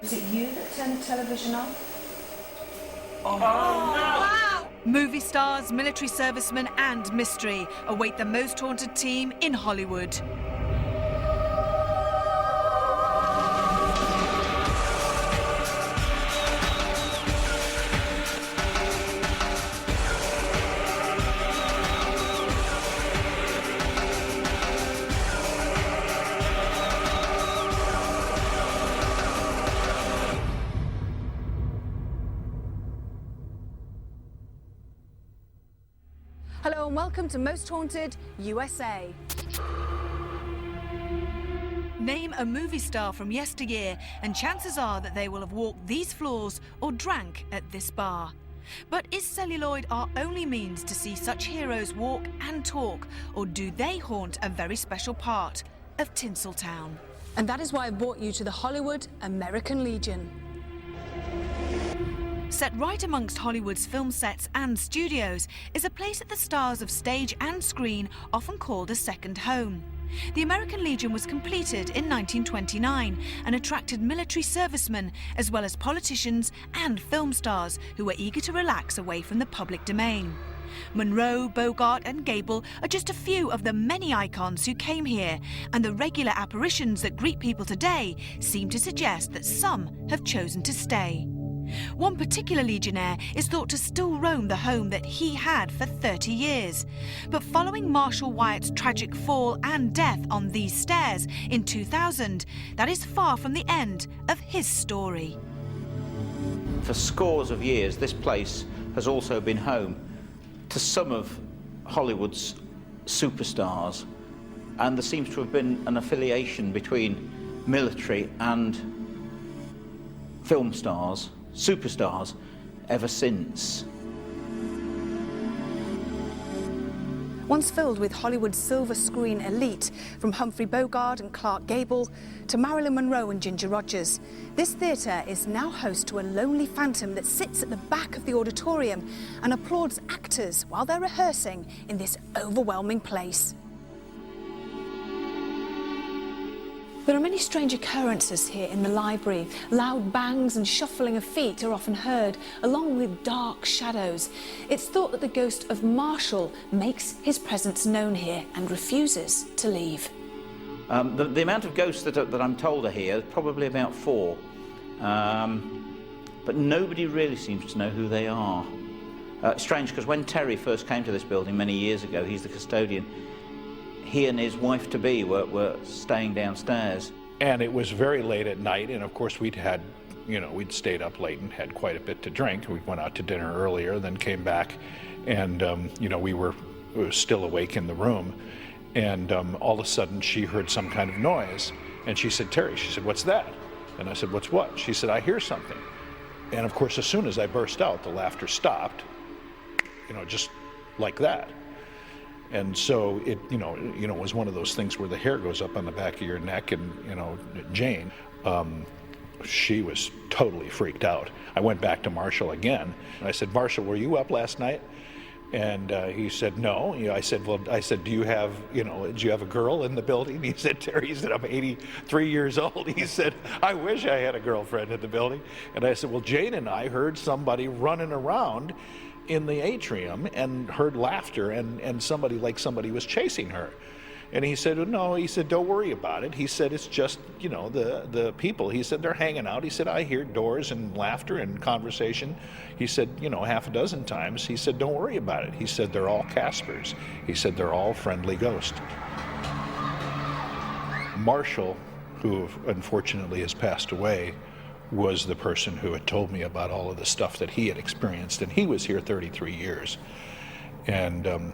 Was it you that turned the television on? Oh, no! Wow! Movie stars, military servicemen and mystery await the most haunted team in Hollywood. Hello and welcome to Most Haunted USA. Name a movie star from yesteryear and chances are that they will have walked these floors or drank at this bar. But is celluloid our only means to see such heroes walk and talk, or do they haunt a very special part of Tinseltown? And that is why I brought you to the Hollywood American Legion. Set right amongst Hollywood's film sets and studios is a place that the stars of stage and screen often called a second home. The American Legion was completed in 1929 and attracted military servicemen as well as politicians and film stars who were eager to relax away from the public domain. Monroe, Bogart and Gable are just a few of the many icons who came here, and the regular apparitions that greet people today seem to suggest that some have chosen to stay. One particular Legionnaire is thought to still roam the home that he had for 30 years. But following Marshall Wyatt's tragic fall and death on these stairs in 2000, that is far from the end of his story. For scores of years, this place has also been home to some of Hollywood's superstars, and there seems to have been an affiliation between military and film stars, superstars, ever since. Once filled with Hollywood's silver screen elite, from Humphrey Bogart and Clark Gable to Marilyn Monroe and Ginger Rogers, this theatre is now host to a lonely phantom that sits at the back of the auditorium and applauds actors while they're rehearsing in this overwhelming place. There are many strange occurrences here in the library. Loud bangs and shuffling of feet are often heard, along with dark shadows. It's thought that the ghost of Marshall makes his presence known here and refuses to leave. The amount of ghosts that I'm told are here, probably about 4. But nobody really seems to know who they are. Strange, because when Terry first came to this building many years ago, he's the custodian, he and his wife-to-be were staying downstairs. And it was very late at night, and of course we'd stayed up late and had quite a bit to drink. We went out to dinner earlier, then came back, and we were still awake in the room, and all of a sudden she heard some kind of noise, and she said, "Terry," she said, "what's that?" And I said, "What's what?" She said, "I hear something." And of course, as soon as I burst out, the laughter stopped, just like that. And so it was one of those things where the hair goes up on the back of your neck, and Jane, she was totally freaked out. I went back to Marshall again, and I said, "Marshall, were you up last night?" And he said, "No." I said, "Do you have a girl in the building?" He said, "Terry," he said, "I'm 83 years old." He said, "I wish I had a girlfriend in the building." And I said, "Well, Jane and I heard somebody running around in the atrium and heard laughter, and somebody was chasing her." And he said, "No," he said, "don't worry about it." He said, "It's just, the people." He said, "They're hanging out." He said, "I hear doors and laughter and conversation." He said, half a dozen times. He said, "Don't worry about it." He said, "They're all Caspers." He said, "They're all friendly ghosts." Marshall, who unfortunately has passed away, was the person who had told me about all of the stuff that he had experienced, and he was here 33 years. And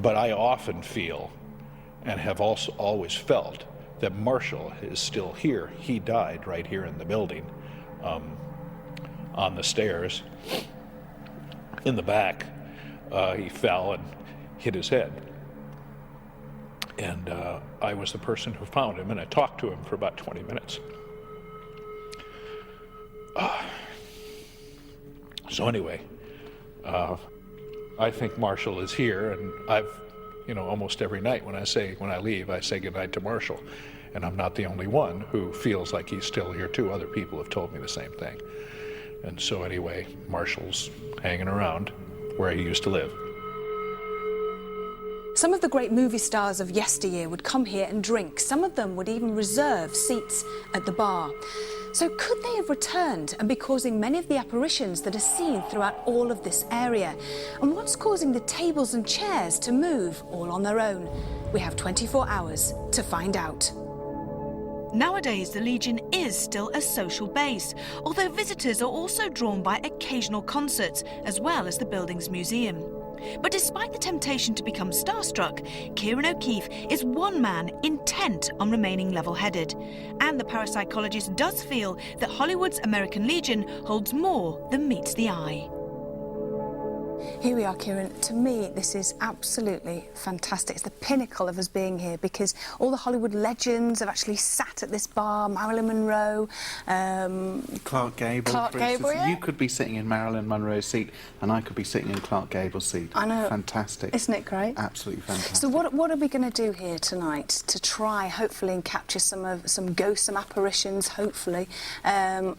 but I often feel, and have also always felt, that Marshall is still here. He died right here in the building, on the stairs. In the back, he fell and hit his head. And I was the person who found him, and I talked to him for about 20 minutes. So anyway, I think Marshall is here, and I've, almost every night when I leave, I say goodnight to Marshall. And I'm not the only one who feels like he's still here too. Other people have told me the same thing. And so anyway, Marshall's hanging around where he used to live. Some of the great movie stars of yesteryear would come here and drink. Some of them would even reserve seats at the bar. So could they have returned and be causing many of the apparitions that are seen throughout all of this area? And what's causing the tables and chairs to move all on their own? We have 24 hours to find out. Nowadays, the Legion is still a social base, although visitors are also drawn by occasional concerts, as well as the building's museum. But despite the temptation to become starstruck, Kieran O'Keefe is one man intent on remaining level-headed. And the parapsychologist does feel that Hollywood's American Legion holds more than meets the eye. Here we are, Kieran. To me, this is absolutely fantastic. It's the pinnacle of us being here because all the Hollywood legends have actually sat at this bar. Marilyn Monroe, Clark Gable, for instance. yeah. You could be sitting in Marilyn Monroe's seat and I could be sitting in Clark Gable's seat. I know. Fantastic. Isn't it great? Absolutely fantastic. So what are we going to do here tonight to try, hopefully, and capture some ghosts, some apparitions, hopefully, some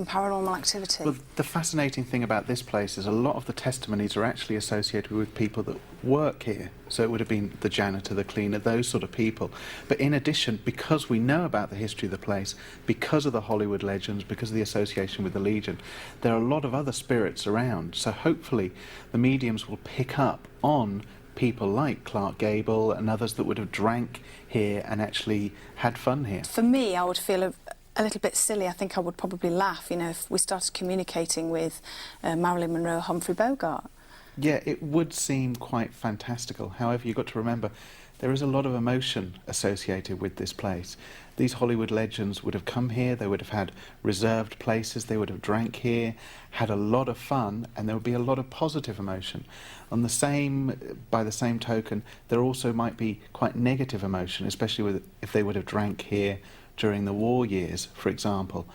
paranormal activity? Well, the fascinating thing about this place is a lot of the testimonies are actually associated with people that work here. So it would have been the janitor, the cleaner, those sort of people. But in addition, because we know about the history of the place, because of the Hollywood legends, because of the association with the Legion, there are a lot of other spirits around. So hopefully the mediums will pick up on people like Clark Gable and others that would have drank here and actually had fun here. For me, I would feel a little bit silly. I think I would probably laugh, you know, if we started communicating with Marilyn Monroe, Humphrey Bogart. Yeah, it would seem quite fantastical. However, you've got to remember, there is a lot of emotion associated with this place. These Hollywood legends would have come here, they would have had reserved places, they would have drank here, had a lot of fun, and there would be a lot of positive emotion. By the same token, there also might be quite negative emotion, especially if they would have drank here during the war years, for example.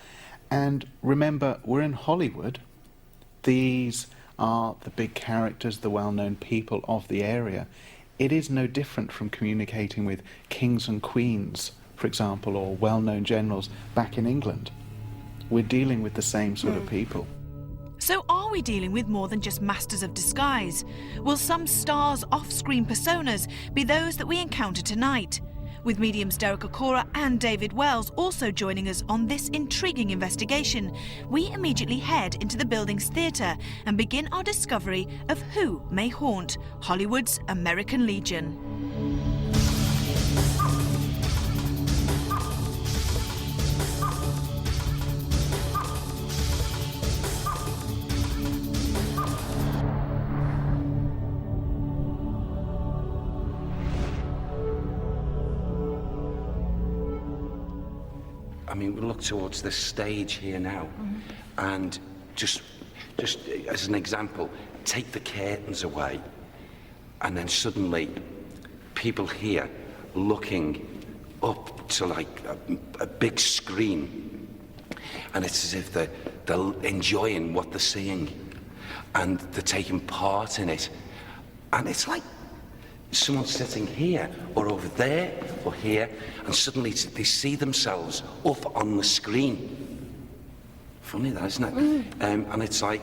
And remember, we're in Hollywood. These are the big characters, the well-known people of the area. It is no different from communicating with kings and queens, for example, or well-known generals back in England. We're dealing with the same sort of people. So are we dealing with more than just masters of disguise? Will some stars' off-screen personas be those that we encounter tonight? With mediums Derek Okora and David Wells also joining us on this intriguing investigation, we immediately head into the building's theatre and begin our discovery of who may haunt Hollywood's American Legion. I mean, we look towards this stage here now, and just as an example, take the curtains away, and then suddenly people here looking up to like a big screen, and it's as if they're enjoying what they're seeing, and they're taking part in it, and it's like someone sitting here or over there or here, and suddenly they see themselves up on the screen. Funny that, isn't it? And it's like,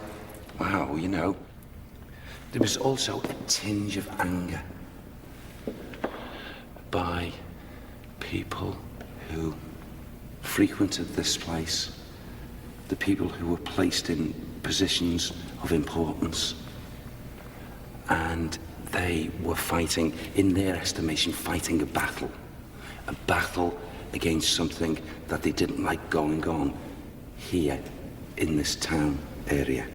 wow, you know. There was also a tinge of anger by people who frequented this place, the people who were placed in positions of importance, and they were fighting, in their estimation, fighting a battle against something that they didn't like going on here in this town area.